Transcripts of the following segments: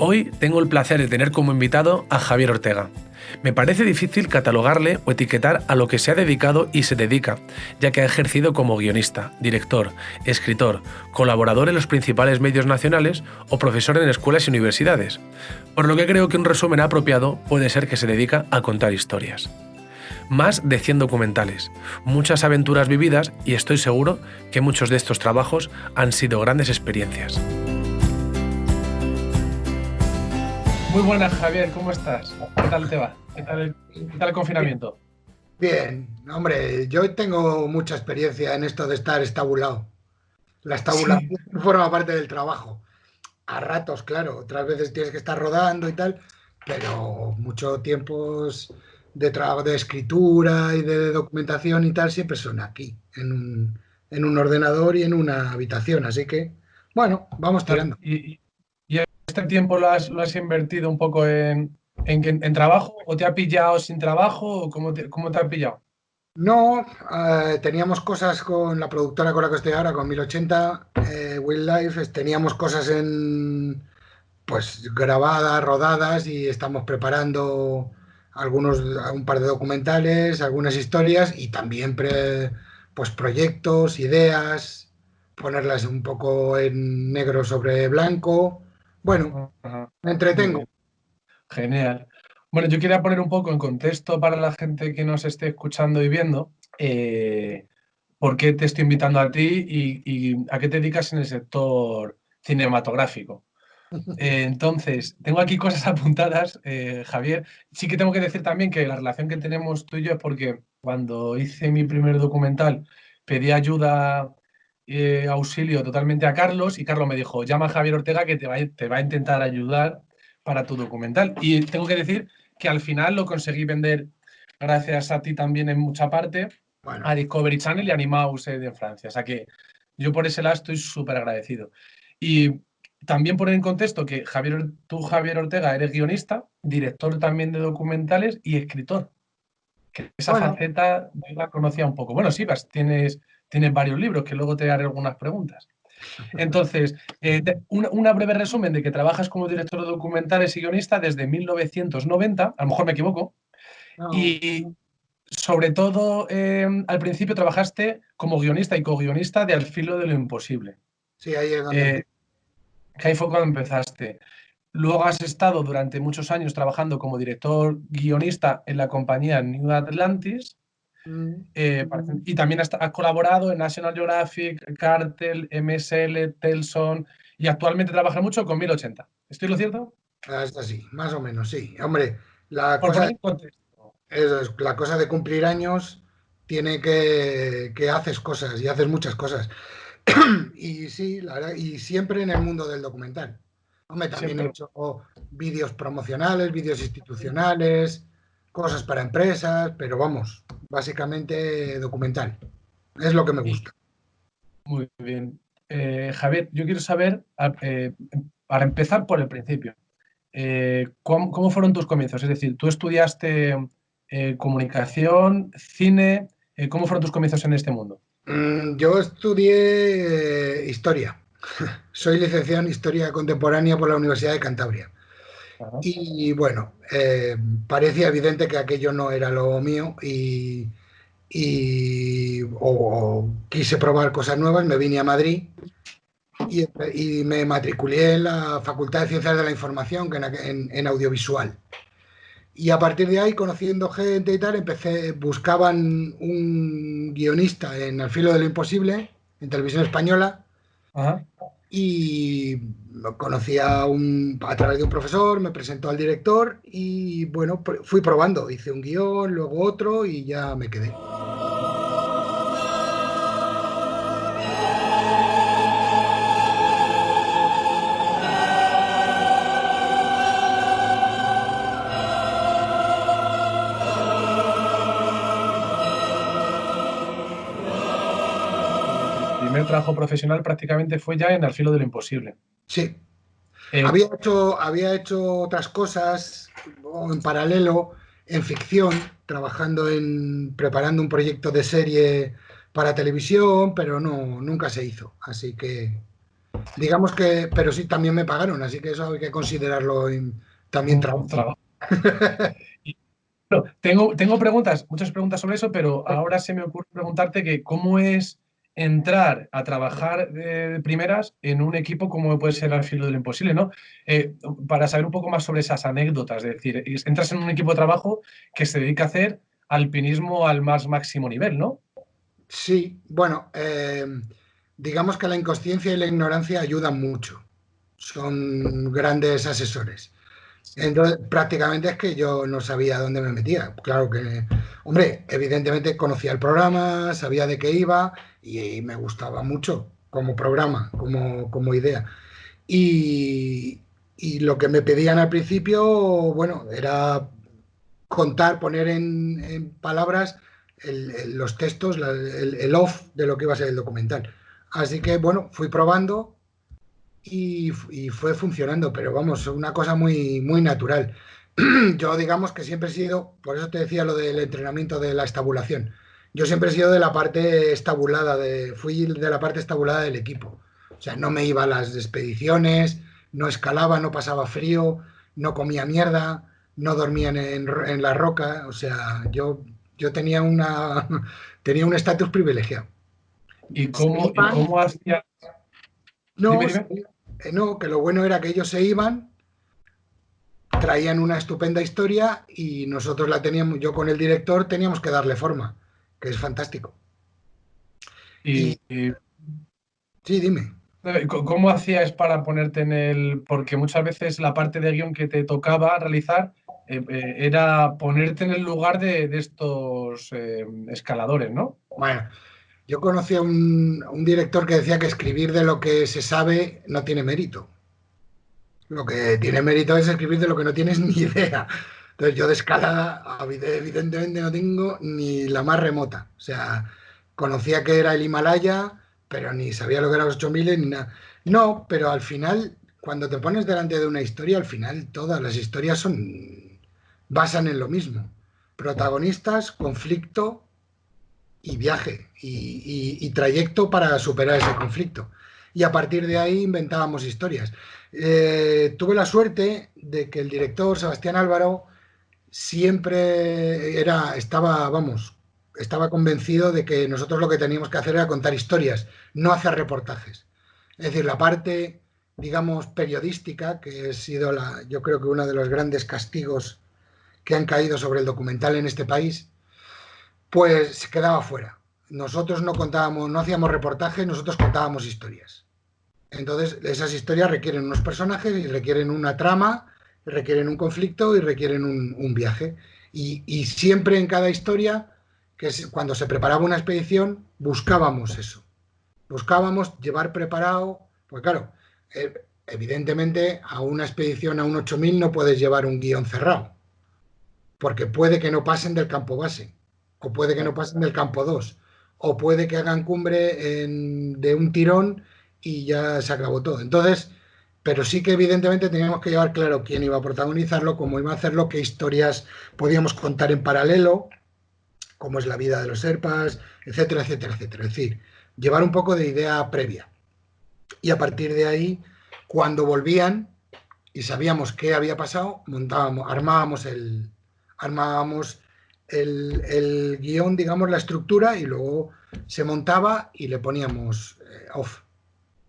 Hoy tengo el placer de tener como invitado a Javier Ortega. Me parece difícil catalogarle o etiquetar a lo que se ha dedicado y se dedica, ya que ha ejercido como guionista, director, escritor, colaborador en los principales medios nacionales o profesor en escuelas y universidades, por lo que creo que un resumen apropiado puede ser que se dedica a contar historias. Más de 100 documentales, muchas aventuras vividas y estoy seguro que muchos de estos trabajos han sido grandes experiencias. Muy buenas, Javier, ¿cómo estás? ¿Qué tal te va? ¿Qué tal el confinamiento? Bien, hombre, yo tengo mucha experiencia en esto de estar estabulado. La Sí, estabulación forma parte del trabajo. A ratos, claro, otras veces tienes que estar rodando y tal, pero muchos tiempos de trabajo, de escritura y de documentación y tal, siempre son aquí, en un ordenador y en una habitación. Así que, bueno, vamos claro. tirando. ¿Y este tiempo lo has invertido un poco en trabajo o te ha pillado sin trabajo o cómo te ha pillado? No, teníamos cosas con la productora con la que estoy ahora, con 1080 Wildlife, teníamos cosas pues grabadas, rodadas y estamos preparando un par de documentales, algunas historias y también pues proyectos, ideas, ponerlas un poco en negro sobre blanco. Bueno, Ajá, me muy entretengo. bien. Genial. Bueno, yo quería poner un poco en contexto para la gente que nos esté escuchando y viendo, por qué te estoy invitando a ti y a qué te dedicas en el sector cinematográfico. Entonces, tengo aquí cosas apuntadas, Javier. Sí que tengo que decir también que la relación que tenemos tú y yo es porque cuando hice mi primer documental pedí ayuda, auxilio totalmente a Carlos y Carlos me dijo, llama a Javier Ortega que te va a intentar ayudar para tu documental. Y tengo que decir que al final lo conseguí vender gracias a ti también en mucha parte a Bueno, Discovery Channel y a Animaus de Francia. O sea que yo por ese lado estoy súper agradecido. Y también poner en contexto que tú, Javier Ortega, eres guionista, director también de documentales y escritor. Que esa bueno, faceta yo la conocía un poco. Bueno, sí, tienes varios libros que luego te haré algunas preguntas. Entonces, una breve resumen de que trabajas como director de documentales y guionista desde 1990, a lo mejor me equivoco, no, y sobre todo al principio trabajaste como guionista y co-guionista de Al filo de lo imposible. sí, ahí es donde Eh, que ahí fue cuando empezaste. Luego has estado durante muchos años trabajando como director guionista en la compañía New Atlantis, empecé. y también has colaborado en National Geographic, Cartel, MSL, Telson y actualmente trabaja mucho con 1080. ¿Estoy lo cierto? Es así, más o menos, sí. Hombre, la Por cosa, poner en contexto. la cosa de cumplir años tiene que haces cosas y haces muchas cosas. Y sí, la verdad, y siempre en el mundo del documental. Hombre, también he Siempre. hecho vídeos promocionales, vídeos institucionales, cosas para empresas, pero vamos, básicamente documental. Es lo que me Y gusta. muy bien. Javier, yo quiero saber, para empezar por el principio, ¿cómo fueron tus comienzos? Es decir, tú estudiaste comunicación, cine, ¿cómo fueron tus comienzos en este mundo? Yo estudié historia. Soy licenciado en Historia Contemporánea por la Universidad de Cantabria. Ajá. Y bueno, parecía evidente que aquello no era lo mío o quise probar cosas nuevas, me vine a Madrid y me matriculé en la Facultad de Ciencias de la Información, que en audiovisual. Y a partir de ahí, conociendo gente y tal, buscaban un guionista en Al filo de lo imposible, en Televisión Española, Ajá. y lo conocí a través de un profesor, me presentó al director y bueno, fui probando, hice un guión, luego otro y ya me quedé. Tu primer trabajo profesional prácticamente fue ya en Al filo de lo imposible. Sí, Eh, había hecho otras cosas en paralelo, en ficción, preparando un proyecto de serie para televisión, pero no, nunca se hizo. Así que Digamos que, pero sí, también me pagaron, así que eso hay que considerarlo también Un trabajo. trabajo. Y, bueno, tengo preguntas, muchas preguntas sobre eso, pero ahora se me ocurre preguntarte que cómo es entrar a trabajar de primeras en un equipo como puede ser Al filo de lo imposible, ¿no? Para saber un poco más sobre esas anécdotas, es decir, entras en un equipo de trabajo que se dedica a hacer alpinismo al más máximo nivel, ¿no? Sí, bueno, digamos que la inconsciencia y la ignorancia ayudan mucho. Son grandes asesores. Entonces, prácticamente es que yo no sabía dónde me metía. Claro que, hombre, evidentemente conocía el programa, sabía de qué iba y me gustaba mucho como programa, como idea. Y, y lo que me pedían al principio, bueno, era contar, poner en palabras los textos, el off de lo que iba a ser el documental. Así que, bueno, fui probando y fue funcionando, pero vamos, una cosa muy, muy natural. Yo digamos que siempre he sido, por eso te decía lo del entrenamiento de la estabulación. Yo siempre he sido de la parte estabulada, fui de la parte estabulada del equipo. O sea, no me iba a las expediciones, no escalaba, no pasaba frío, no comía mierda, no dormía en la roca. O sea, yo tenía tenía un estatus privilegiado. ¿Y Se y iban, cómo hacía? no, Dime, dime. no, que lo bueno era que ellos se iban, traían una estupenda historia y nosotros la teníamos, yo con el director teníamos que darle forma, que es fantástico. Y Y sí, dime. ¿cómo hacías para ponerte en el...? Porque muchas veces la parte de guión que te tocaba realizar era ponerte en el lugar de estos escaladores, ¿no? Bueno, yo conocí a un director que decía que escribir de lo que se sabe no tiene mérito. Lo que tiene mérito es escribir de lo que no tienes ni idea. Entonces yo de escalada evidentemente no tengo ni la más remota. O sea, conocía que era el Himalaya, pero ni sabía lo que eran los 8000 ni nada. No, pero al final, cuando te pones delante de una historia, al final todas las historias basan en lo mismo. Protagonistas, conflicto y viaje y trayecto para superar ese conflicto. Y a partir de ahí inventábamos historias. Tuve la suerte de que el director, Sebastián Álvaro, siempre estaba convencido de que nosotros lo que teníamos que hacer era contar historias, no hacer reportajes. Es decir, la parte, digamos, periodística, que ha sido yo creo que uno de los grandes castigos que han caído sobre el documental en este país, pues se quedaba fuera. Nosotros no contábamos, no hacíamos reportajes, nosotros contábamos historias. Entonces, esas historias requieren unos personajes y requieren una trama, requieren un conflicto y requieren un viaje. Y siempre en cada historia, cuando se preparaba una expedición, buscábamos eso. Buscábamos llevar preparado, pues claro, evidentemente a una expedición a un 8000 no puedes llevar un guión cerrado, porque puede que no pasen del campo base, o puede que no pasen del campo 2 o puede que hagan cumbre de un tirón y ya se acabó todo. Entonces, pero sí que evidentemente teníamos que llevar claro quién iba a protagonizarlo, cómo iba a hacerlo, qué historias podíamos contar en paralelo, cómo es la vida de los Serpas, etcétera, etcétera, etcétera. Es decir, llevar un poco de idea previa. Y a partir de ahí, cuando volvían, y sabíamos qué había pasado, armábamos el guión, digamos, la estructura, y luego se montaba y le poníamos off.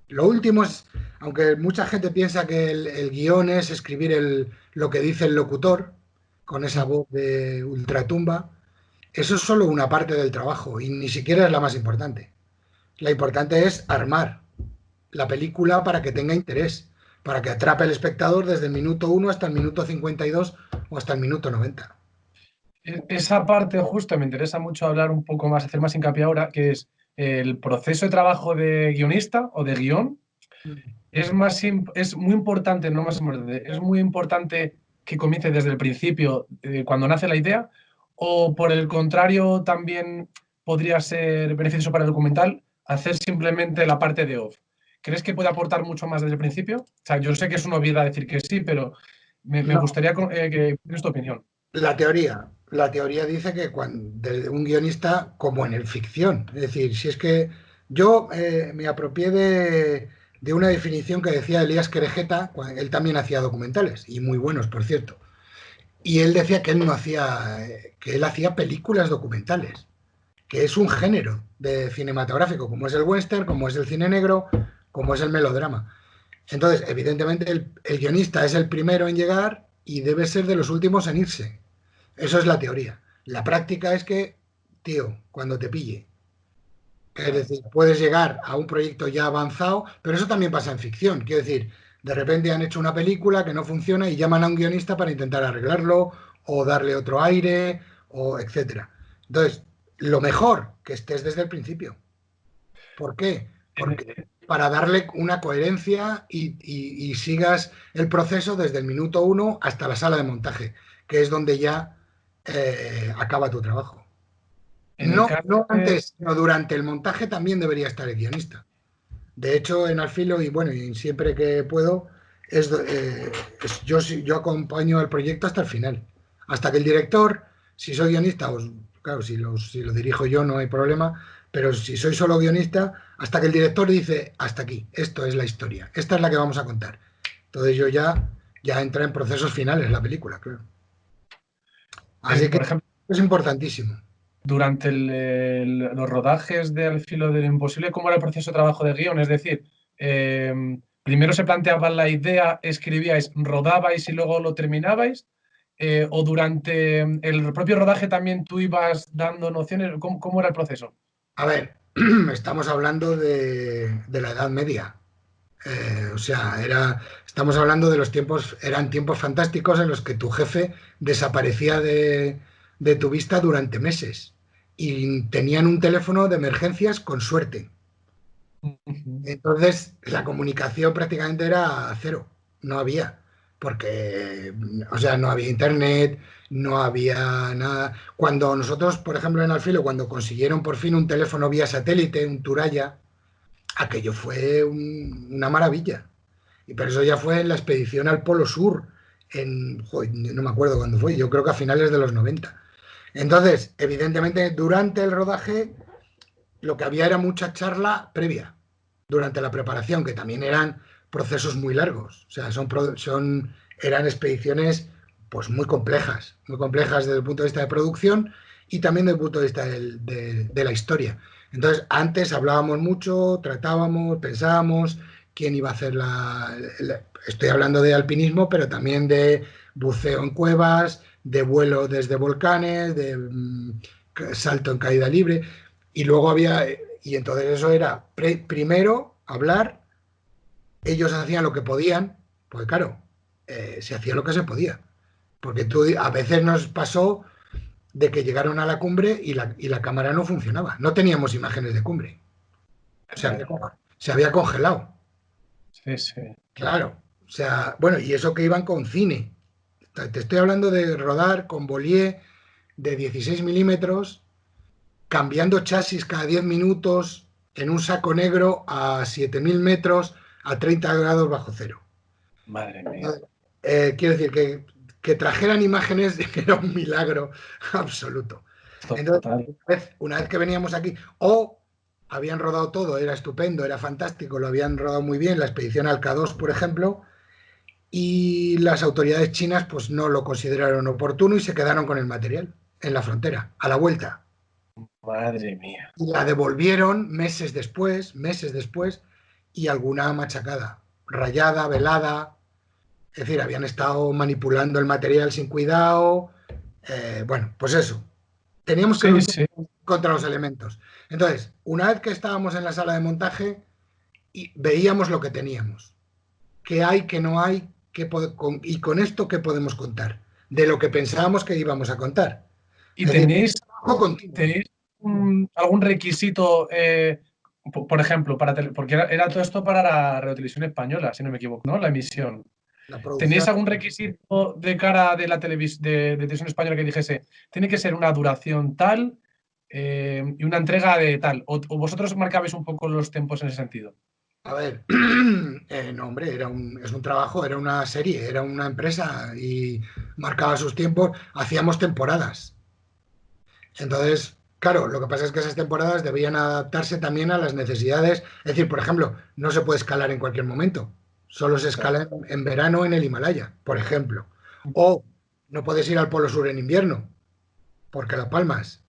Lo último es, aunque mucha gente piensa que el guión es escribir lo que dice el locutor, con esa voz de ultratumba, eso es solo una parte del trabajo y ni siquiera es la más importante. La importante es armar la película para que tenga interés, para que atrape al espectador desde el minuto 1 hasta el minuto 52 o hasta el minuto 90. Esa parte justo me interesa mucho hablar un poco más, hacer más hincapié ahora, que es el proceso de trabajo de guionista o de guión. Es muy importante, no más importante, es muy importante que comience desde el principio, cuando nace la idea, o por el contrario, también podría ser beneficioso para el documental hacer simplemente la parte de off. ¿Crees que puede aportar mucho más desde el principio? O sea, yo sé que es una obviedad decir que sí, pero me No, gustaría que des tu opinión. la teoría dice que de un guionista como en el ficción, es decir, si es que yo me apropié de una definición que decía Elías Querejeta, él también hacía documentales, y muy buenos, por cierto. Y él decía que él no hacía, que él hacía películas documentales, que es un género de cinematográfico, como es el western, como es el cine negro, como es el melodrama. Entonces, evidentemente, el guionista es el primero en llegar y debe ser de los últimos en irse. Eso es la teoría. La práctica es que, tío, cuando te pille, es decir, puedes llegar a un proyecto ya avanzado, pero eso también pasa en ficción. Quiero decir, de repente han hecho una película que no funciona y llaman a un guionista para intentar arreglarlo o darle otro aire o etcétera. Entonces, lo mejor que estés desde el principio. ¿Por qué? Porque para darle una coherencia y sigas el proceso desde el minuto uno hasta la sala de montaje, que es donde ya acaba tu trabajo. En el No, caso no de... antes, sino durante el montaje también debería estar el guionista. De hecho, en Alfilo, y bueno, y siempre que puedo, yo acompaño al proyecto hasta el final. Hasta que el director, si soy guionista, claro, si lo dirijo yo no hay problema, pero si soy solo guionista, hasta que el director dice, hasta aquí, esto es la historia, esta es la que vamos a contar. Entonces ya entra en procesos finales la película, claro. Así que por ejemplo, es importantísimo. durante los rodajes de Al filo de lo imposible, ¿cómo era el proceso de trabajo de guión? Es decir, eh, primero se planteaba la idea, escribíais, rodabais y luego lo terminabais, o durante el propio rodaje también tú ibas dando nociones. ¿Cómo era el proceso? A ver, estamos hablando de la Edad Media. O sea, estamos hablando de los tiempos, eran tiempos fantásticos en los que tu jefe desaparecía de tu vista durante meses y tenían un teléfono de emergencias con suerte. Ujú. Entonces, la comunicación prácticamente era cero, no había, porque, o sea, no había internet, no había nada. Cuando nosotros, por ejemplo, en Alfilo, cuando consiguieron por fin un teléfono vía satélite, un Turaya, aquello fue una maravilla. Y pero eso ya fue en la expedición al Polo Sur, joder, no me acuerdo cuándo fue, yo creo que a finales de los 90. Entonces, evidentemente, durante el rodaje, lo que había era mucha charla previa, durante la preparación, que también eran procesos muy largos. O sea, eran expediciones pues muy complejas desde el punto de vista de producción y también desde el punto de vista de la historia. Entonces, antes hablábamos mucho, tratábamos, pensábamos quién iba a hacer estoy hablando de alpinismo, pero también de buceo en cuevas, de vuelo desde volcanes, de salto en caída libre. Y luego y entonces eso era primero hablar, ellos hacían lo que podían, pues claro, se hacía lo que se podía. Porque a veces nos pasó de que llegaron a la cumbre y la cámara no funcionaba. No teníamos imágenes de cumbre. Se había, Claro, se había congelado. sí, sí. Claro. O sea, bueno, y eso que iban con cine. Te estoy hablando de rodar con Bollier de 16 milímetros, cambiando chasis cada 10 minutos en un saco negro a 7.000 metros a 30 grados bajo cero. Madre mía. Quiero decir que trajeran imágenes era un milagro absoluto. Entonces, Total. una vez que veníamos aquí, o habían rodado todo, era estupendo, era fantástico, lo habían rodado muy bien, la expedición al K2, por ejemplo, y las autoridades chinas pues no lo consideraron oportuno y se quedaron con el material en la frontera, a la vuelta. Madre mía. Y la devolvieron meses después, y alguna machacada, rayada, velada, es decir, habían estado manipulando el material sin cuidado. Bueno, pues eso, teníamos que Sí, luchar sí. contra los elementos. Entonces, una vez que estábamos en la sala de montaje, y veíamos lo que teníamos, qué hay, qué no hay, y con esto qué podemos contar, de lo que pensábamos que íbamos a contar. ¿Y Es decir, trabajo continuo. tenéis algún requisito, por ejemplo, porque era todo esto para la Radiotelevisión Española, si no me equivoco, ¿no? La emisión. La ¿Tenéis producción. algún requisito de cara de la de televisión española que dijese, tiene que ser una duración tal y una entrega de tal? O vosotros marcabais un poco los tiempos en ese sentido? A ver, no, hombre, es un trabajo, era una serie, era una empresa y marcaba sus tiempos, hacíamos temporadas. Entonces, Claro, lo que pasa es que esas temporadas debían adaptarse también a las necesidades. Es decir, por ejemplo, no se puede escalar en cualquier momento. Solo se escala en verano en el Himalaya, por ejemplo. O no puedes ir al Polo Sur en invierno, porque la palmas.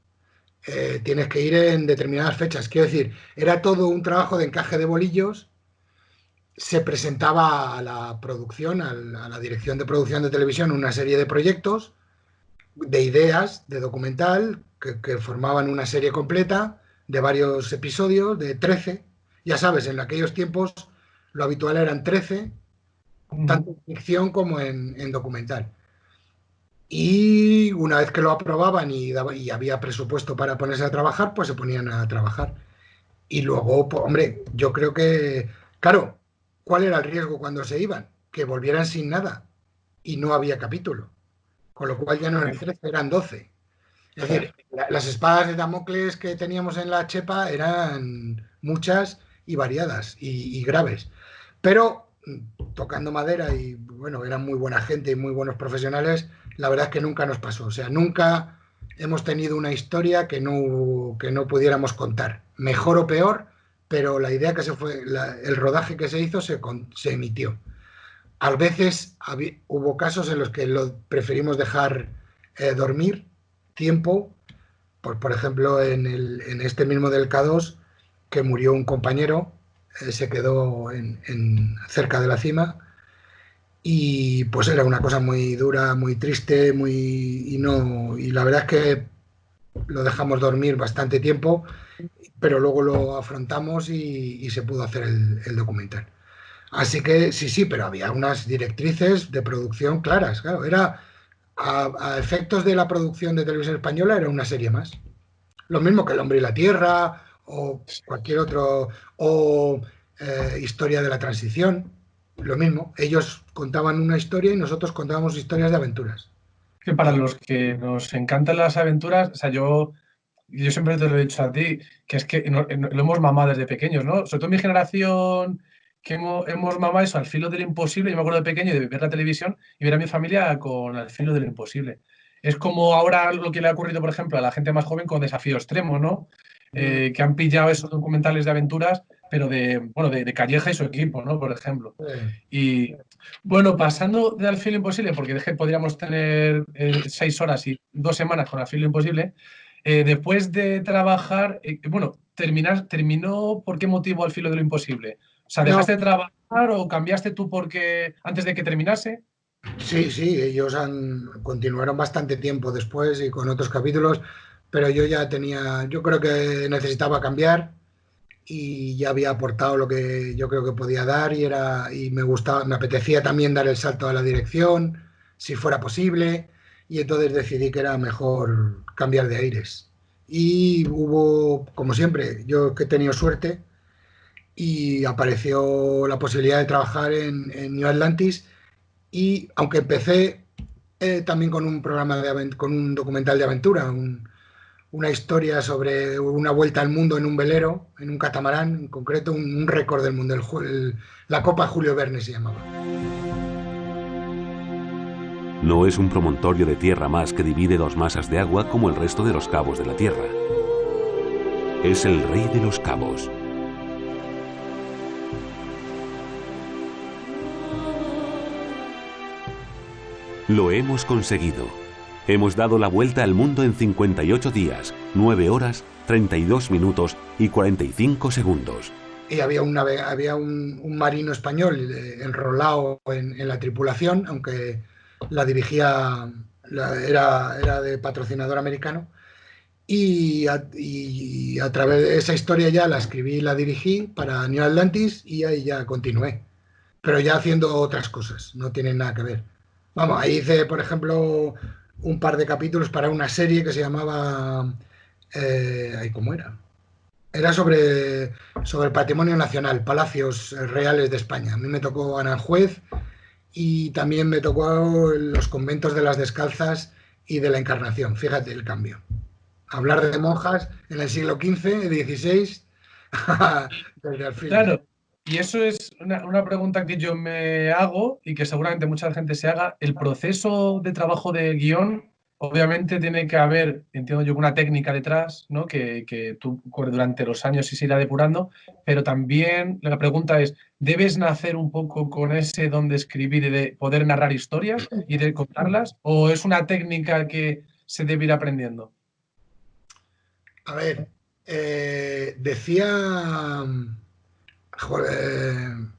Tienes que ir en determinadas fechas. Quiero decir, era todo un trabajo de encaje de bolillos. Se presentaba a la producción, a la dirección de producción de televisión, una serie de proyectos, de ideas, de documental, que formaban una serie completa de varios episodios, de 13. Ya sabes, en aquellos tiempos lo habitual eran 13, tanto Ujú. en ficción como en documental. Y una vez que lo aprobaban y había presupuesto para ponerse a trabajar, pues se ponían a trabajar. Y luego, pues, hombre, yo creo que, claro, ¿cuál era el riesgo cuando se iban? Que volvieran sin nada y no había capítulo. Con lo cual ya no eran 13, eran 12. Es Claro. decir, las espadas de Damocles que teníamos en la chepa eran muchas y variadas y graves. Pero tocando madera y bueno, eran muy buena gente y muy buenos profesionales, la verdad es que nunca nos pasó. O sea, nunca hemos tenido una historia que no pudiéramos contar. Mejor o peor, pero la idea que se fue, el rodaje que se hizo se emitió. A veces hubo casos en los que lo preferimos dejar dormir tiempo, por ejemplo, en este mismo del K2, que murió un compañero, se quedó cerca de la cima y pues era una cosa muy dura, muy triste, y la verdad es que lo dejamos dormir bastante tiempo, pero luego lo afrontamos y se pudo hacer el documental. Así que sí, sí, pero había unas directrices de producción claras, claro, a efectos de la producción de televisión española era una serie más. Lo mismo que El hombre y la tierra o cualquier otro, o Historia de la transición, lo mismo. Ellos contaban una historia y nosotros contábamos historias de aventuras. Que para los que nos encantan las aventuras, o sea, yo siempre te lo he dicho a ti, que es que lo hemos mamado desde pequeños, ¿no? Sobre todo mi generación, que hemos mamado eso al filo del imposible. Yo me acuerdo de pequeño de ver la televisión y ver a mi familia con Al filo del imposible. Es como ahora lo que le ha ocurrido, por ejemplo, a la gente más joven con Desafío Extremo, ¿no? Mm, Que han pillado esos documentales de aventuras, pero bueno, de Calleja y su equipo, ¿no? Por ejemplo. Y bueno, pasando de Al filo imposible, porque es que podríamos tener 6 horas y 2 semanas con Al filo imposible. Después de trabajar, bueno, ¿terminó por qué motivo Al filo de lo imposible? O sea, no, ¿dejaste de trabajar o cambiaste tú porque antes de que terminase? sí, sí, ellos continuaron bastante tiempo después y con otros capítulos, pero yo creo que necesitaba cambiar y ya había aportado lo que yo creo que podía dar y me gustaba, me apetecía también dar el salto a la dirección, si fuera posible, y entonces decidí que era mejor cambiar de aires. Y hubo, como siempre, yo que he tenido suerte y apareció la posibilidad de trabajar en New Atlantis y aunque empecé también con un con un documental de aventura, una historia sobre una vuelta al mundo en un velero, en un catamarán, en concreto un récord del mundo, la Copa Julio Verne se llamaba. No es un promontorio de tierra más que divide dos masas de agua como el resto de los cabos de la Tierra. Es el rey de los cabos. Lo hemos conseguido. Hemos dado la vuelta al mundo en 58 días, 9 horas, 32 minutos y 45 segundos. Y había un marino español enrolado en la tripulación, aunque la dirigía, era de patrocinador americano. Y a través de esa historia ya la escribí y la dirigí para New Atlantis y ahí ya continué. Pero ya haciendo otras cosas, no tienen nada que ver. Vamos, ahí hice, por ejemplo, un par de capítulos para una serie que se llamaba... ay, ¿cómo era? Era sobre el patrimonio nacional, palacios reales de España. A mí me tocó Aranjuez y también me tocó los conventos de las Descalzas y de la Encarnación. Fíjate el cambio. Hablar de monjas en el siglo XV, XVI, desde alfiles. Claro, y eso es una pregunta que yo me hago y que seguramente mucha gente se haga. El proceso de trabajo de guión, obviamente tiene que haber, entiendo yo, una técnica detrás, ¿no? Que tú durante los años sí se irá depurando, pero también la pregunta es, ¿debes nacer un poco con ese don de escribir y de poder narrar historias y de contarlas? ¿O es una técnica que se debe ir aprendiendo? A ver, decía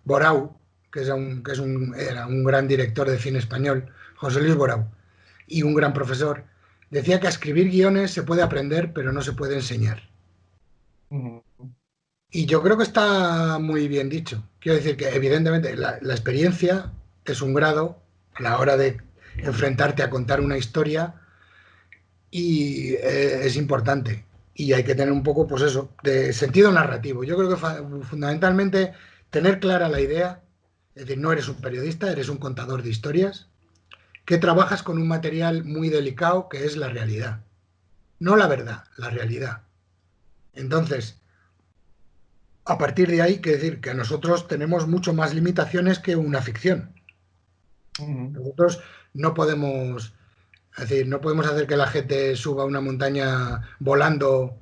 Borau, era un gran director de cine español, José Luis Borau, y un gran profesor, decía que a escribir guiones se puede aprender, pero no se puede enseñar. Ujú. Y yo creo que está muy bien dicho. Quiero decir que evidentemente la experiencia es un grado a la hora de enfrentarte a contar una historia y es importante. Y hay que tener un poco, pues eso, de sentido narrativo. Yo creo que fundamentalmente tener clara la idea, es decir, no eres un periodista, eres un contador de historias, que trabajas con un material muy delicado que es la realidad. No la verdad, la realidad. Entonces, a partir de ahí, quiere decir que nosotros tenemos mucho más limitaciones que una ficción. Ujú. Nosotros no podemos, es decir, no podemos hacer que la gente suba una montaña volando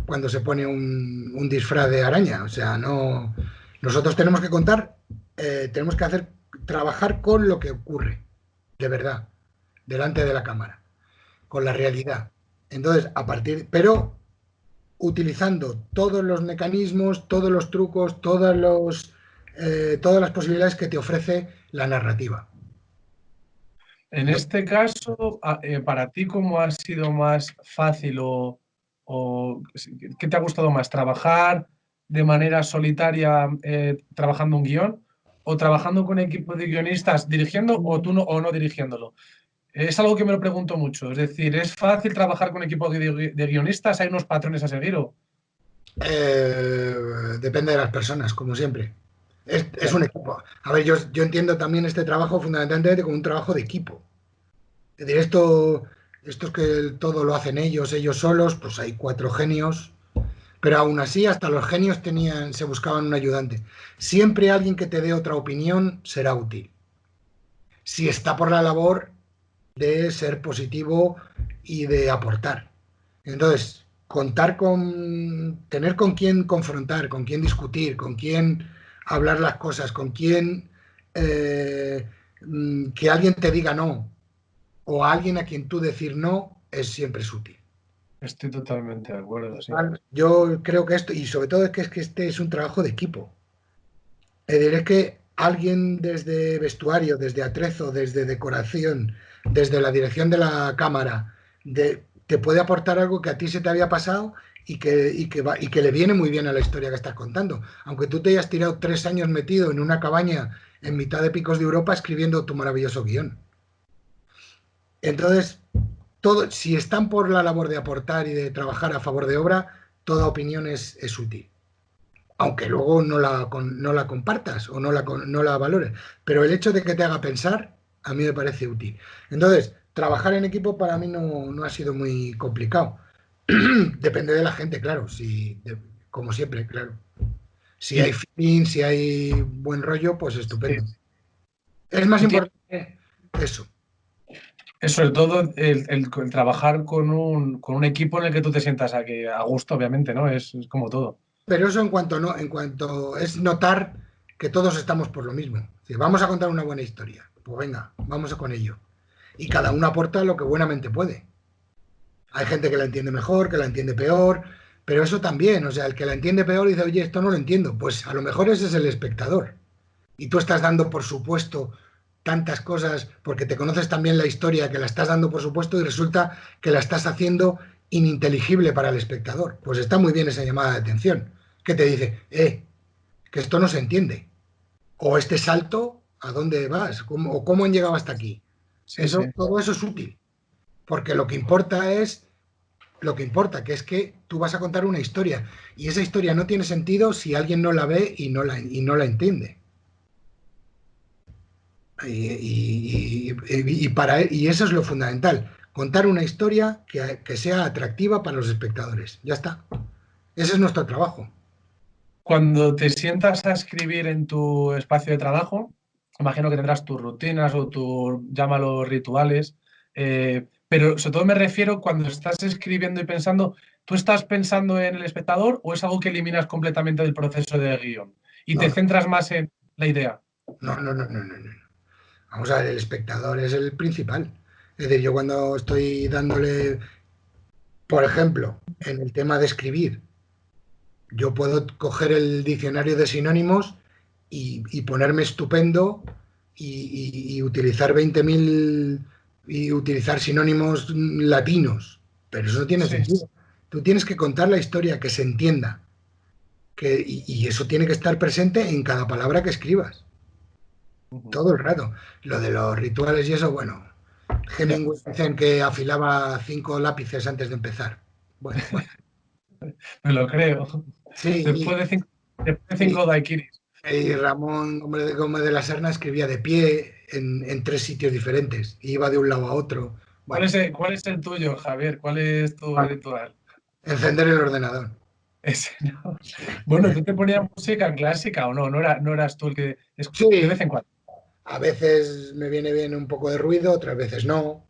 cuando se pone un disfraz de araña. O sea, no. Nosotros tenemos que contar, tenemos que trabajar con lo que ocurre, de verdad, delante de la cámara, con la realidad. Entonces, pero utilizando todos los mecanismos, todos los trucos, todas las posibilidades que te ofrece la narrativa. En este caso, para ti, ¿cómo ha sido más fácil o qué te ha gustado más? ¿Trabajar de manera solitaria trabajando un guión o trabajando con equipo de guionistas dirigiendo o tú no, o no dirigiéndolo? Es algo que me lo pregunto mucho. Es decir, ¿es fácil trabajar con equipo de guionistas? ¿Hay unos patrones a seguir? Depende de las personas, como siempre. Es Ya. un equipo. A ver, yo entiendo también este trabajo fundamentalmente como un trabajo de equipo. Es decir, esto es que todo lo hacen ellos solos, pues hay cuatro genios, pero aún así hasta los genios se buscaban un ayudante. Siempre alguien que te dé otra opinión será útil. Si está por la labor de ser positivo y de aportar. Entonces, tener con quién confrontar, con quién discutir, con quién hablar las cosas, con quién que alguien te diga no o a alguien a quien tú decir no siempre es útil. Estoy totalmente de acuerdo, sí. Yo creo que esto, y sobre todo es que este es un trabajo de equipo. Es decir, es que alguien desde vestuario, desde atrezo, desde decoración, desde la dirección de la cámara, te puede aportar algo que a ti se te había pasado y que le viene muy bien a la historia que estás contando. Aunque tú te hayas tirado 3 años metido en una cabaña en mitad de picos de Europa escribiendo tu maravilloso guión. Entonces, si están por la labor de aportar y de trabajar a favor de obra, toda opinión es útil, aunque luego no la compartas o no la valores. Pero el hecho de que te haga pensar, a mí me parece útil. Entonces, trabajar en equipo para mí no ha sido muy complicado. Depende de la gente, claro, como siempre, claro. Si hay Y, feeling, si hay buen rollo, pues sí, estupendo. Es más y importante eso. es sobre todo el trabajar con un equipo en el que tú te sientas a gusto, obviamente, ¿no? Es como todo. Pero eso en cuanto es notar que todos estamos por lo mismo. Si vamos a contar una buena historia, pues venga, vamos a con ello. Y cada uno aporta lo que buenamente puede. Hay gente que la entiende mejor, que la entiende peor, pero eso también, o sea, el que la entiende peor dice, oye, esto no lo entiendo, pues a lo mejor ese es el espectador. Y tú estás dando por supuesto tantas cosas porque te conoces también la historia que la estás dando por supuesto y resulta que la estás haciendo ininteligible para el espectador. Pues está muy bien esa llamada de atención, que te dice, que esto no se entiende. O este salto, ¿a dónde vas? ¿O cómo han llegado hasta aquí? Sí, sí. Todo eso es útil, porque lo que importa, que es que tú vas a contar una historia y esa historia no tiene sentido si alguien no la ve y no la entiende. Y eso es lo fundamental, contar una historia que sea atractiva para los espectadores. Ya está. Ese es nuestro trabajo. Cuando te sientas a escribir en tu espacio de trabajo, imagino que tendrás tus rutinas o tus, llámalo, rituales. Pero sobre todo me refiero cuando estás escribiendo y pensando, ¿tú estás pensando en el espectador o es algo que eliminas completamente del proceso de guión y No, te no, centras más en la idea? no, no, no, no, no, no. Vamos a ver, el espectador es el principal. Es decir, yo cuando estoy dándole, por ejemplo, en el tema de escribir, yo puedo coger el diccionario de sinónimos y ponerme estupendo y utilizar 20.000 y utilizar sinónimos latinos, pero eso no tiene Sí. sentido. Tú tienes que contar la historia, que se entienda, y eso tiene que estar presente en cada palabra que escribas, Ujú. todo el rato. Lo de los rituales y eso, bueno, Ya, Hemingway dicen que afilaba 5 lápices antes de empezar. Bueno, bueno. me lo creo. Sí, Después de cinco y, daiquiris. y Ramón Gómez de la Serna escribía de pie en 3 sitios diferentes, y iba de un lado a otro. ¿Cuál Bueno, es el tuyo, Javier? ¿Cuál es tu bueno, ritual? encender el ordenador. Ese, ¿no? Bueno, ¿tú te ponías música clásica o no? No eras tú el que... de vez Sí, en cuando. a veces me viene bien un poco de ruido, otras veces no.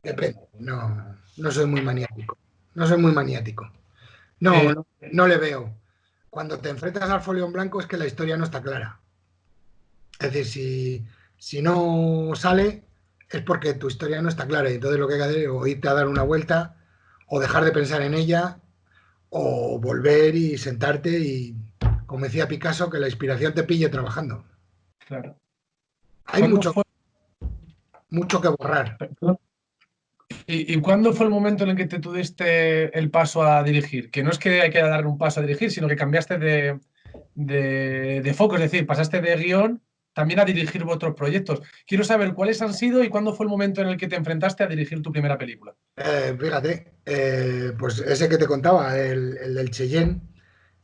Depende. No, no soy muy maniático. No soy muy maniático. No, Eh, no, no le veo. Cuando te enfrentas al folio en blanco es que la historia no está clara. Es decir, si no sale es porque tu historia no está clara. Y entonces lo que hay que hacer es o irte a dar una vuelta o dejar de pensar en ella o volver y sentarte y, como decía Picasso, que la inspiración te pille trabajando. claro. Hay ¿Cuándo mucho, fue, mucho que borrar. y cuándo fue el momento en el que te tuviste el paso a dirigir? Que no es que hay que dar un paso a dirigir, sino que cambiaste de foco, es decir, pasaste de guión también a dirigir otros proyectos. Quiero saber cuáles han sido y cuándo fue el momento en el que te enfrentaste a dirigir tu primera película. Fíjate, pues ese que te contaba, el del Cheyenne,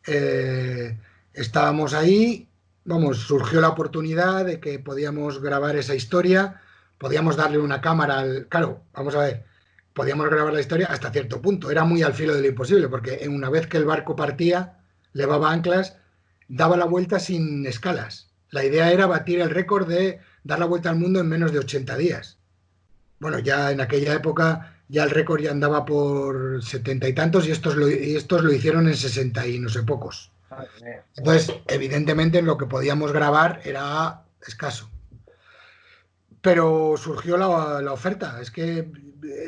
eh, estábamos ahí, vamos, surgió la oportunidad de que podíamos grabar esa historia, podíamos darle una cámara al... Claro, vamos a ver, podíamos grabar la historia hasta cierto punto, era muy al filo de lo imposible, porque en una vez que el barco partía, levaba anclas, daba la vuelta sin escalas. La idea era batir el récord de dar la vuelta al mundo en menos de 80 días. Bueno, ya en aquella época ya el récord ya andaba por 70 y tantos y estos lo hicieron en 60 y no sé pocos. Madre mía. Entonces, evidentemente lo que podíamos grabar era escaso. Pero surgió la oferta, es que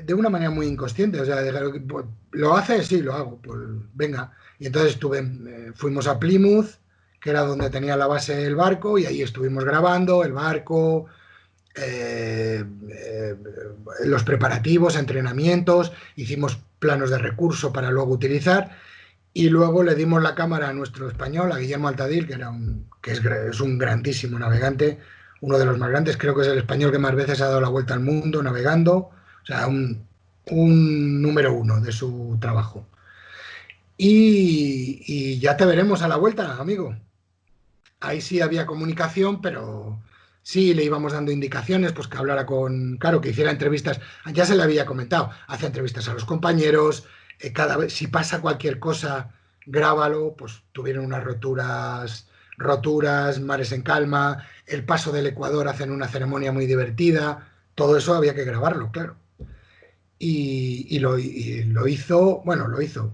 de una manera muy inconsciente, o sea, pues, ¿lo hace? Sí, lo hago, pues venga. Y entonces fuimos a Plymouth, que era donde tenía la base el barco, y ahí estuvimos grabando el barco, eh, eh, los preparativos, entrenamientos, hicimos planos de recurso para luego utilizar y luego le dimos la cámara a nuestro español, a Guillermo Altadil, que es un grandísimo navegante, uno de los más grandes, creo que es el español que más veces ha dado la vuelta al mundo navegando, o sea, un número uno de su trabajo. Y ya te veremos a la vuelta, amigo. Ahí sí había comunicación, pero sí le íbamos dando indicaciones, pues que hablara claro, que hiciera entrevistas. Ya se le había comentado, hace entrevistas a los compañeros, cada vez, si pasa cualquier cosa, grábalo, pues tuvieron unas roturas, mares en calma, el paso del Ecuador, hacen una ceremonia muy divertida, todo eso había que grabarlo, claro. Y lo hizo, bueno, lo hizo,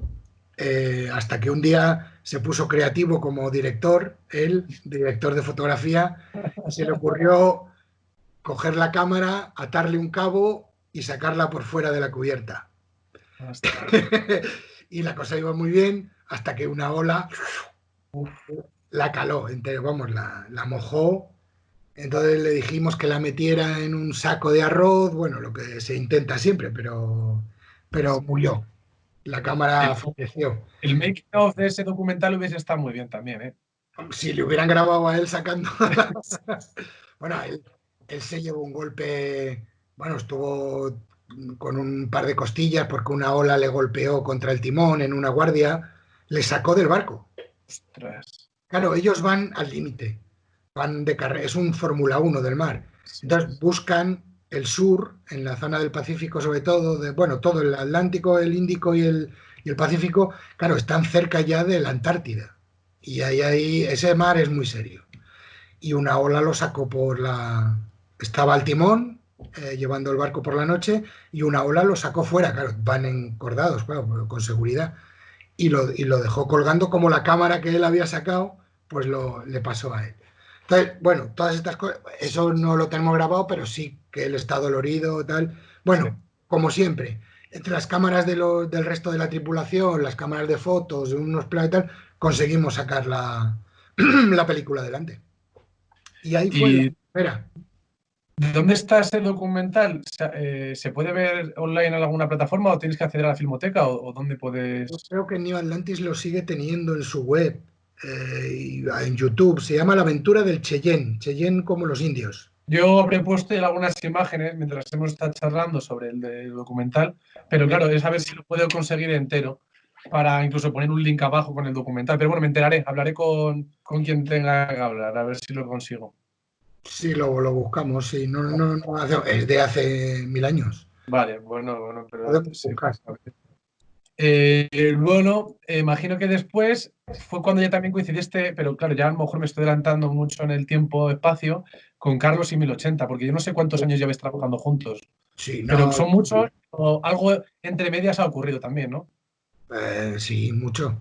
hasta que un día se puso creativo como director, él, director de fotografía, y se le ocurrió coger la cámara, atarle un cabo y sacarla por fuera de la cubierta. Ostras. Y la cosa iba muy bien hasta que una ola Uf, la caló, vamos, la mojó. Entonces le dijimos que la metiera en un saco de arroz, bueno, lo que se intenta siempre, pero sí. murió. La cámara El, falleció. el making of de ese documental hubiese estado muy bien también, ¿eh? Si le hubieran grabado a él sacando... Bueno, él se llevó un golpe, bueno, estuvo con un par de costillas porque una ola le golpeó contra el timón en una guardia, le sacó del barco. Ostras. Claro, ellos van al límite, van de carrera, es un Fórmula 1 del mar. Sí, Entonces buscan el sur, en la zona del Pacífico sobre todo, bueno, todo el Atlántico, el Índico y el Pacífico, claro, están cerca ya de la Antártida. Y ahí ese mar es muy serio. Y una ola lo sacó Estaba al timón, llevando el barco por la noche y una ola lo sacó fuera, claro, van encordados, claro, con seguridad, y lo dejó colgando como la cámara que él había sacado, pues le pasó a él. Entonces, bueno, todas estas cosas, eso no lo tenemos grabado, pero sí que él está dolorido, tal. Sí. Bueno, como siempre, entre las cámaras del resto de la tripulación, las cámaras de fotos, de unos planos y tal, conseguimos sacar la película adelante. Y ahí fue la ¿Y primera. dónde está ese documental? ¿Se puede ver online en alguna plataforma o tienes que acceder a la Filmoteca o dónde Yo puedes...? creo que New Atlantis lo sigue teniendo en su web y en YouTube. Se llama La aventura del Cheyenne. Cheyenne como los indios. Yo habré puesto algunas imágenes mientras hemos estado charlando sobre el documental, pero claro, es a ver si lo puedo conseguir entero para incluso poner un link abajo con el documental. Pero bueno, me enteraré, hablaré con quien tenga que hablar, a ver si lo consigo. Sí, lo buscamos. Sí, es de hace 1000 años. Vale, bueno, pero Podemos sí. buscar. Bueno, imagino que después fue cuando ya también coincidiste, pero claro, ya a lo mejor me estoy adelantando mucho en el tiempo-espacio con Carlos y 1080, porque yo no sé cuántos años lleváis trabajando juntos, Sí, pero no, son muchos o algo entre medias ha ocurrido también, ¿no? sí, mucho.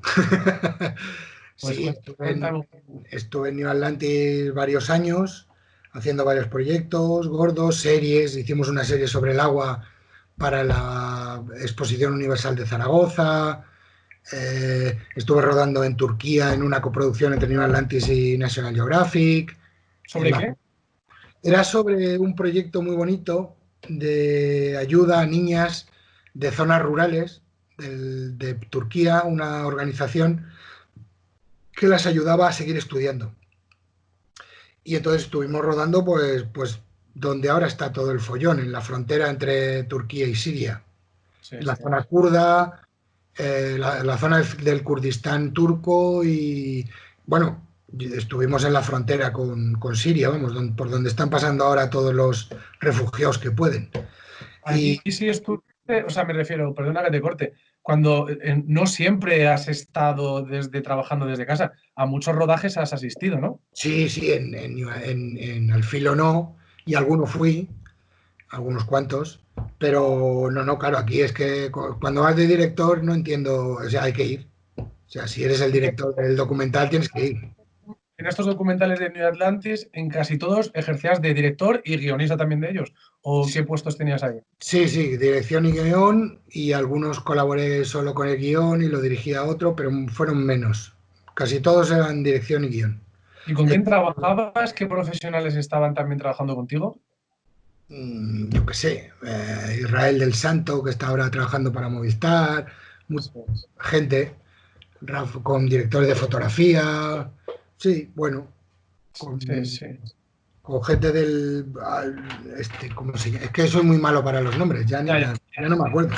Pues Sí, cuéntame. estuve en New Atlantis varios años, haciendo varios proyectos gordos, series. Hicimos una serie sobre el agua para la Exposición Universal de Zaragoza. Estuve rodando en Turquía en una coproducción entre New Atlantis y National Geographic. En ¿Sobre la- qué? Era sobre un proyecto muy bonito de ayuda a niñas de zonas rurales de Turquía, una organización que las ayudaba a seguir estudiando. Y entonces estuvimos rodando pues donde ahora está todo el follón, en la frontera entre Turquía y Siria, Sí, en la sí. zona kurda, la zona del Kurdistán turco y bueno, estuvimos en la frontera con Siria, vamos, por donde están pasando ahora todos los refugiados que pueden. Y Allí sí estuviste, o sea, me refiero, perdona que te corte, cuando no siempre has estado trabajando desde casa, a muchos rodajes has asistido, ¿no? sí, sí, en Al Filo no, y algunos fui, algunos cuantos, pero no, claro, aquí es que cuando vas de director no entiendo, o sea, hay que ir. O sea, si eres el Porque director del documental tienes que ir. en estos documentales de New Atlantis, en casi todos ejercías de director y guionista también de ellos. ¿O qué puestos tenías ahí? Sí, sí, dirección y guión, y algunos colaboré solo con el guión y lo dirigía otro, pero fueron menos. Casi todos eran dirección y guión. ¿Y con quién trabajabas? ¿Qué profesionales estaban también trabajando contigo? Yo qué sé, Israel del Santo, que está ahora trabajando para Movistar, mu- Sí, gente, con directores de fotografía, sí, bueno, sí, con, sí. con gente ¿cómo se llama? Es que soy muy malo para los nombres, Ya, ya. ya no me acuerdo,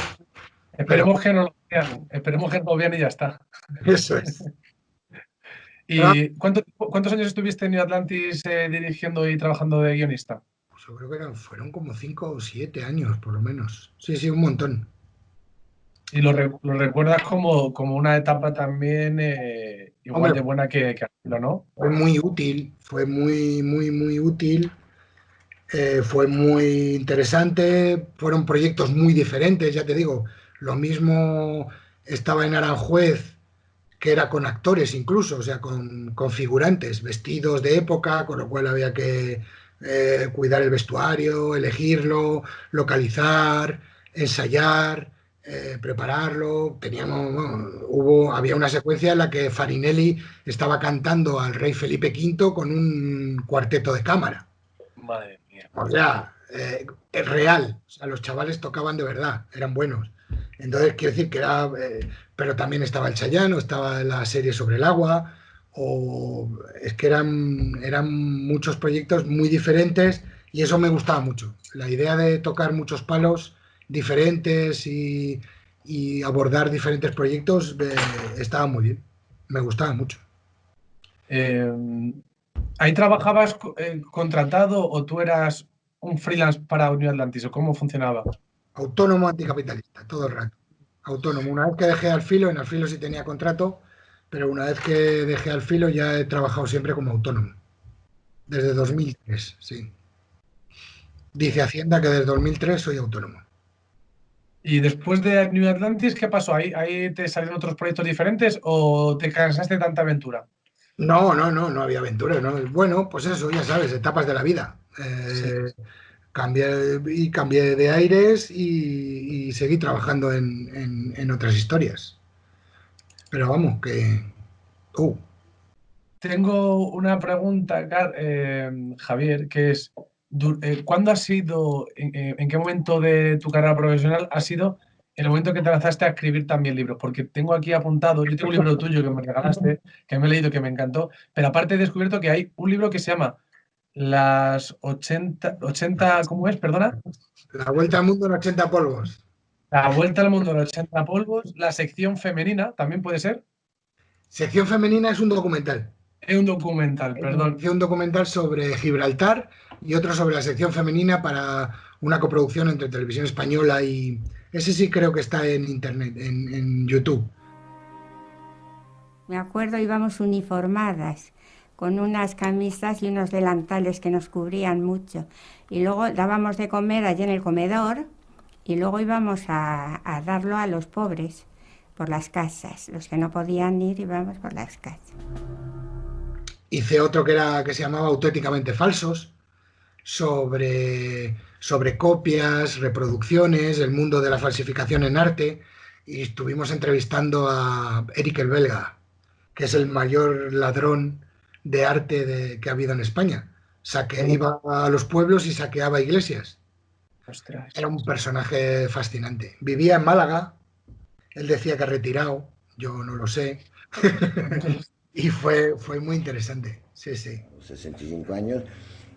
pero Esperemos que no lo vean. Esperemos que no lo vean y ya está. eso es. Pero, ¿Y cuántos años estuviste en New Atlantis dirigiendo y trabajando de guionista? pues yo creo que fueron como 5 o 7 años, por lo menos. Sí, sí, un montón. ¿Y lo recuerdas como una etapa también igual Hombre, de buena que Aquilo, ¿no? fue muy útil, fue muy, muy, muy útil. Fue muy interesante, fueron proyectos muy diferentes, ya te digo, lo mismo estaba en Aranjuez, que era con actores incluso, o sea, con figurantes, vestidos de época, con lo cual había que cuidar el vestuario, elegirlo, localizar, ensayar, prepararlo. Había una secuencia en la que Farinelli estaba cantando al rey Felipe V con un cuarteto de cámara. Madre mía. O sea, es real. O sea, los chavales tocaban de verdad, eran buenos. Entonces, quiero decir que era. Pero también estaba el Chayano, estaba la serie sobre el agua. Es que eran muchos proyectos muy diferentes y eso me gustaba mucho. La idea de tocar muchos palos diferentes y abordar diferentes proyectos estaba muy bien. Me gustaba mucho. Eh, ¿Ahí trabajabas contratado o tú eras un freelance para New Atlantis o cómo funcionaba? Autónomo anticapitalista, todo el rato. Autónomo. Una vez que dejé al filo, en al filo sí tenía contrato, pero una vez que dejé al filo ya he trabajado siempre como autónomo. Desde 2003, sí. Dice Hacienda que desde 2003 soy autónomo. Y después de New Atlantis, ¿qué pasó? ¿Ahí te salieron otros proyectos diferentes o te cansaste de tanta aventura? No había aventura, ¿no? Bueno, pues eso, ya sabes, etapas de la vida. Sí. Cambié de aires y seguí trabajando en otras historias. Pero vamos, que... Uh, Tengo una pregunta, Javier, que es, ¿cuándo ha sido, en qué momento de tu carrera profesional ha sido el momento que te lanzaste a escribir también libros? Porque tengo aquí apuntado, yo tengo un libro tuyo que me regalaste, que me he leído, que me encantó, pero aparte he descubierto que hay un libro que se llama Las 80 ¿cómo es? Perdona. la vuelta al mundo en 80 polvos. La Vuelta al Mundo en 80 polvos, la sección femenina, también puede ser. Sección femenina es un documental. Es un documental, perdón. Hice un documental sobre Gibraltar y otro sobre la sección femenina para una coproducción entre Televisión Española y... Ese sí creo que está en internet, en YouTube. Me acuerdo, íbamos uniformadas, con unas camisas y unos delantales que nos cubrían mucho. Y luego dábamos de comer allí en el comedor y luego íbamos a darlo a los pobres por las casas. Los que no podían ir íbamos por las casas. Hice otro que se llamaba Auténticamente Falsos, sobre copias, reproducciones, el mundo de la falsificación en arte, y estuvimos entrevistando a Eric el Belga, que es el mayor ladrón de arte que ha habido en España. Iba a los pueblos y saqueaba iglesias. Ostras. Era un personaje fascinante. Vivía en Málaga, él decía que retirado, yo no lo sé. Y fue muy interesante, sí, sí. 65 años,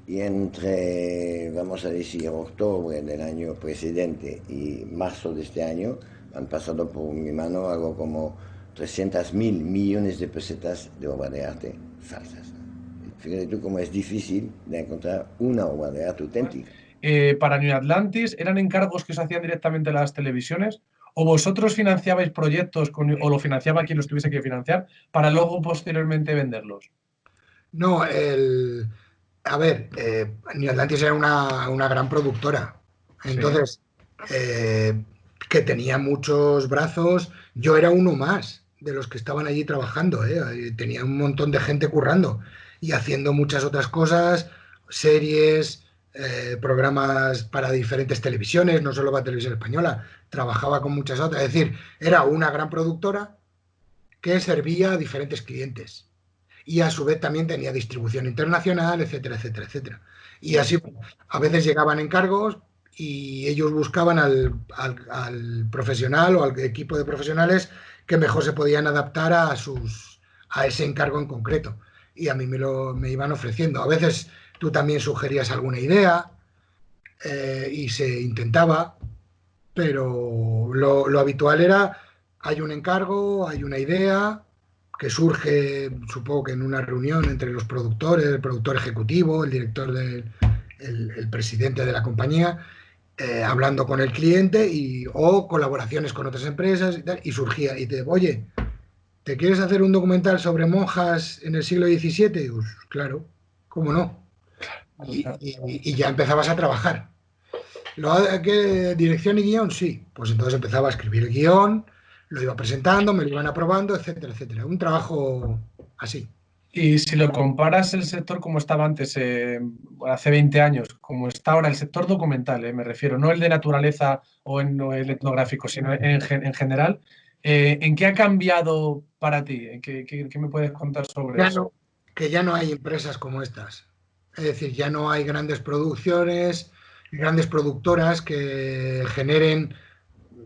y entre, vamos a decir, octubre del año precedente y marzo de este año, han pasado por mi mano algo como 300.000 millones de pesetas de obra de arte falsas. Fíjate tú cómo es difícil de encontrar una obra de arte auténtica. Para New Atlantis, ¿eran encargos que se hacían directamente las televisiones? ¿O vosotros financiabais proyectos o lo financiaba quien los tuviese que financiar para luego posteriormente venderlos? No, a ver, New Atlantis era una gran productora. Entonces, que tenía muchos brazos, yo era uno más de los que estaban allí trabajando, ¿eh? Tenía un montón de gente currando y haciendo muchas otras cosas, series, programas para diferentes televisiones, no solo para Televisión Española, trabajaba con muchas otras. Es decir, era una gran productora que servía a diferentes clientes y a su vez también tenía distribución internacional, etcétera, etcétera, etcétera. Y así a veces llegaban encargos y ellos buscaban al profesional o al equipo de profesionales que mejor se podían adaptar a ese encargo en concreto. Y a mí me iban ofreciendo. A veces tú también sugerías alguna idea y se intentaba, pero lo habitual era, hay un encargo, hay una idea que surge, supongo que en una reunión entre los productores, el productor ejecutivo, el director el presidente de la compañía, hablando con el cliente o colaboraciones con otras empresas y tal, y surgía, y oye, ¿te quieres hacer un documental sobre monjas en el siglo XVII? Y pues, claro, ¿cómo no? Y ya empezabas a trabajar. ¿Dirección y guión? Sí. Pues entonces empezaba a escribir el guión, lo iba presentando, me lo iban aprobando, etcétera, etcétera. Un trabajo así. Y si lo comparas el sector como estaba antes, hace 20 años, como está ahora el sector documental, me refiero, no el de naturaleza no el etnográfico, sino en general, ¿en qué ha cambiado para ti? ¿Qué me puedes contar sobre eso? Que ya no hay empresas como estas. Es decir, ya no hay grandes producciones, grandes productoras que generen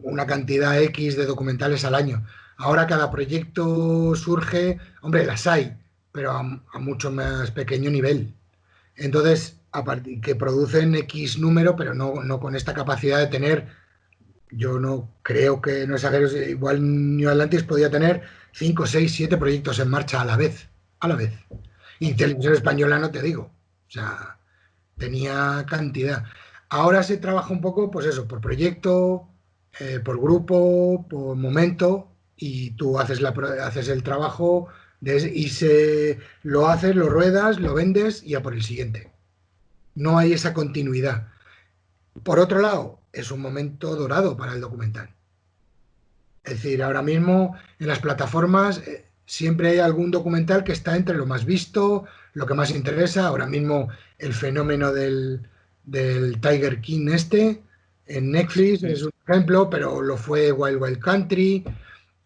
una cantidad X de documentales al año. Ahora cada proyecto surge, hombre, las hay, pero a mucho más pequeño nivel. Entonces, que producen X número, pero no con esta capacidad de tener, yo no creo que, no exagero, igual New Atlantis podía tener 5, 6, 7 proyectos en marcha a la vez. Y Televisión Española no te digo. O sea, tenía cantidad. Ahora se trabaja un poco, pues eso, por proyecto, por grupo, por momento, y tú haces el trabajo lo haces, lo ruedas, lo vendes y a por el siguiente. No hay esa continuidad. Por otro lado, es un momento dorado para el documental. Es decir, ahora mismo en las plataformas siempre hay algún documental que está entre lo más visto, lo que más interesa. Ahora mismo el fenómeno del Tiger King en Netflix es un ejemplo, pero lo fue Wild Wild Country.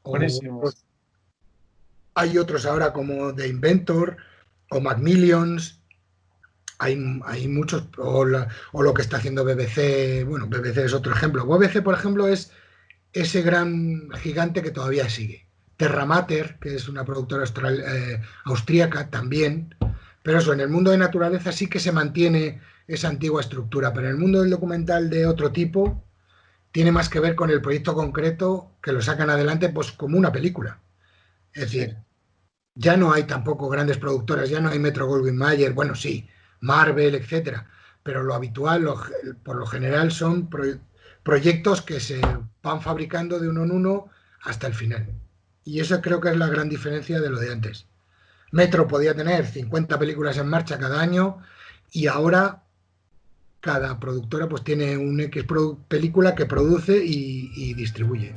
Buenísimo. Hay otros ahora como The Inventor o Macmillions. Hay muchos, o lo que está haciendo BBC. Bueno, BBC es otro ejemplo. BBC, por ejemplo, es ese gran gigante que todavía sigue. Terra Mater, que es una productora austríaca también, pero eso, en el mundo de naturaleza sí que se mantiene esa antigua estructura, pero en el mundo del documental de otro tipo tiene más que ver con el proyecto concreto que lo sacan adelante pues como una película. Es decir, ya no hay tampoco grandes productoras, ya no hay Metro-Goldwyn-Mayer, bueno, sí, Marvel, etcétera, pero lo habitual, por lo general, son proyectos que se van fabricando de uno en uno hasta el final. Y eso creo que es la gran diferencia de lo de antes. Metro podía tener 50 películas en marcha cada año y ahora cada productora pues tiene un X película que produce y distribuye.